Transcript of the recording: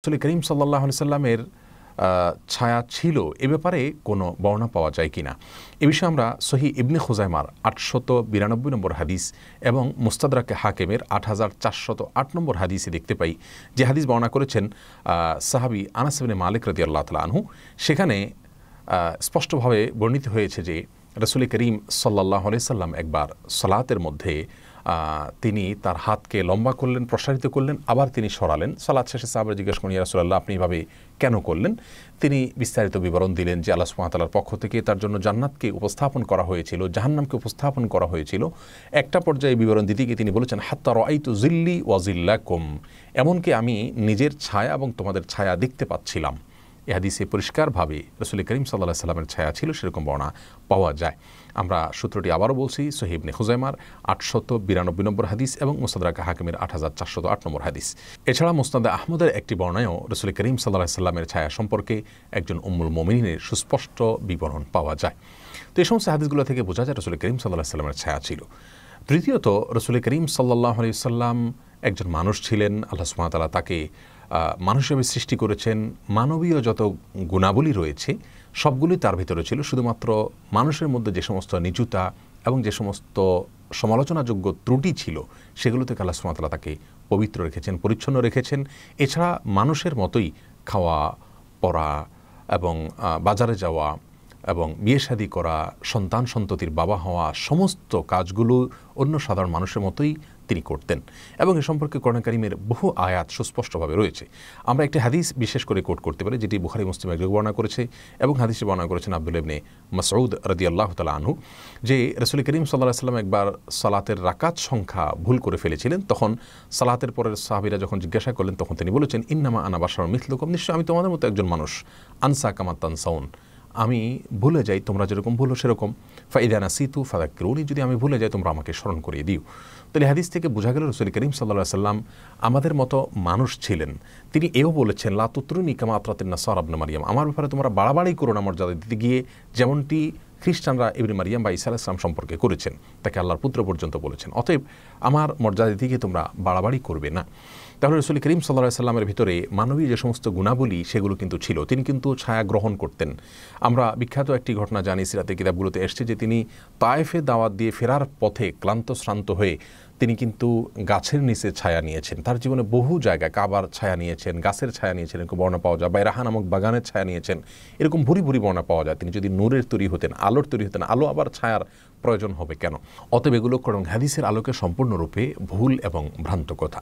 রাসূল করিম সাল্লাল্লাহু আলাইহি সাল্লামের ছায়া ছিল এ ব্যাপারে কোনো বর্ণনা পাওয়া যায় কিনা এ বিষয়ে আমরা সহিহ ইবনে খুজাইমার ৮৯২ নম্বর হাদিস এবং মুস্তাদরাকে হাকিমের ৮৪০৮ নম্বর হাদিসে দেখতে পাই যে হাদিস বর্ণনা করেছেন সাহাবী আনাস ইবনে মালিক রাদিয়াল্লাহু তাআলা আনহু। সেখানে স্পষ্টভাবে বর্ণিত হয়েছে যে রাসূল করিম সাল্লাল্লাহু আলাইহি সাল্লাম একবার সালাতের মধ্যে তিনি তার হাতকে লম্বা করলেন, প্রসারিত করলেন, আবার তিনি সরালেন। সালাত শেষে সাহাবারা জিজ্ঞেস করেন, ইয়া রাসূলুল্লাহ, আপনি এভাবে কেন করলেন? তিনি বিস্তারিত বিবরণ দিলেন যে আল্লাহ সুবহানাহু ওয়া তাআলার পক্ষ থেকে তার জন্য জান্নাতকে উপস্থাপন করা হয়েছিল, জাহান্নামকে উপস্থাপন করা হয়েছিল। একটা পর্যায়ে বিবরণ দিতে গিয়ে তিনি বলেছেন, হাত্তা রাআইতু জিল্লি ওয়া জিল্লাকুম, এমনকি আমি নিজের ছায়া এবং তোমাদের ছায়া দেখতে পাচ্ছিলাম। এ হাদিসে পরিষ্কারভাবে রাসূল করিম সাল্লাল্লাহু আলাইহি সাল্লামের ছায়া ছিল সেরকম বর্ণনা পাওয়া যায়। আমরা সূত্রটি আবারও বলছি, সহিহ ইবনে খুজাইমার ৮৯২ নম্বর হাদিস এবং মুস্তাদরাক হাকিমের ৮৪০৮ নম্বর হাদিস। এছাড়া মুসনাদ আহমদের একটি বর্ণনায়ও রাসূল করিম সাল্লাল্লাহু আলাইহি সাল্লামের ছায়া সম্পর্কে একজন উম্মুল মুমিনিনের সুস্পষ্ট বিবরণ পাওয়া যায়। তো এই সমস্ত হাদিসগুলো থেকে বোঝা যায় রাসূল করিম সাল্লাল্লাহু আলাইহি সাল্লামের ছায়া ছিল। তৃতীয়ত, রাসূল করিম সাল্লাল্লাহু আলাইহি সাল্লাম একজন মানুষ ছিলেন। আল্লাহ সুবহানাহু ওয়া তাআলা তাকে মানুষ হিসেবে সৃষ্টি করেছেন। মানবীয় যত গুণাবলী রয়েছে সবগুলি তার ভিতরে ছিল। শুধুমাত্র মানুষের মধ্যে যে সমস্ত নিচুতা এবং যে সমস্ত সমালোচনাযোগ্য ত্রুটি ছিল সেগুলো থেকে আল্লাহ সুবহানাহু ওয়া তাআলা তাকে পবিত্র রেখেছেন, পরিচ্ছন্ন রেখেছেন। এছাড়া মানুষের মতোই খাওয়া, পড়া এবং বাজারে যাওয়া এবং বিয়ে শাদী করা, সন্তান সন্ততির বাবা হওয়া, সমস্ত কাজগুলো অন্য সাধারণ মানুষের মতোই তিনি করতেন। এবং এ সম্পর্কে কোরআন কারীমের বহু আয়াত সুস্পষ্টভাবে রয়েছে। আমরা একটি হাদিস বিশেষ করে কোট করতে পারি, যেটি বুখারী মুসলিম একযোগে বর্ণনা করেছে এবং হাদিসে বর্ণনা করেছেন আব্দুল্লাহ ইবনে মাসউদ রাদিয়াল্লাহু তাআলা আনহু, যে রাসূল করিম সাল্লাল্লাহু আলাইহি ওয়াসাল্লাম একবার সালাতের রাকাত সংখ্যা ভুল করে ফেলেছিলেন। তখন সালাতের পরের সাহাবীরা যখন জিজ্ঞাসা করলেন তখন তিনি বলেছেন, ইন্নামা আনা বাশারুম মিথলুকুম, নিশ্চয় আমি তোমাদের মতো একজন মানুষ। আনসা কামা তানসাউন, আমি ভুলে যাই তোমরা যেরকম ভুলো সেরকম। ফাইদা নাসিতু ফাযাক্কিরুনি, যদি আমি ভুলে যাই তোমরা আমাকে স্মরণ করিয়ে দিও। তাহলে হাদিস থেকে বোঝা গেল রাসূল করিম সাল্লাল্লাহু আলাইহি ওয়াসাল্লাম আমাদের মতো মানুষ ছিলেন। তিনি এও বলেছেন, লা তুতরুনি কামা আতরাতিন নাসারা ইবনে মারইয়াম, আমার ব্যাপারে তোমরা বাড়াবাড়ি করো না মর্যাদা দিতে গিয়ে, যেমনটি খ্রিস্টানরা ইবনে মারইয়াম বা ঈসা আলাইহিস সালাম সম্পর্কে করেছেন, তাকে আল্লাহর পুত্র পর্যন্ত বলেছেন। অতএব আমার মর্যাদা দিতে গিয়ে তোমরা বাড়াবাড়ি করবে না। তাহলে রাসূল করিম সাল্লাল্লাহু আলাইহি ওয়াসাল্লামের ভিতরে মানবীয় যে সমস্ত গুণাবলী সেগুলো কিন্তু ছিল। তিনি কিন্তু ছায়া গ্রহণ করতেন। আমরা বিখ্যাত একটি ঘটনা জানি, সিরাতের কিতাবগুলোতে এসেছে যে তিনি তায়েফে দাওয়াত দিয়ে ফেরার পথে ক্লান্ত শ্রান্ত হয়ে তিনি কিন্তু গাছের নিচে ছায়া নিয়েছেন। তার জীবনে বহু জায়গায় কাবার ছায়া নিয়েছেন, গাছের ছায়া নিয়েছেন, এরকম বর্ণনা পাওয়া যায়। বাইরাহা নামক বাগানের ছায়া নিয়েছেন, এরকম ভুরি ভুরি বর্ণনা পাওয়া যায়। তিনি যদি নূরের তৈরি হতেন, আলোর তৈরি হতেন, আলো আবার ছায়ার প্রয়োজন হবে কেন? অতএব এগুলো কোরআন হাদিসের আলোকে সম্পূর্ণরূপে ভুল এবং ভ্রান্ত কথা।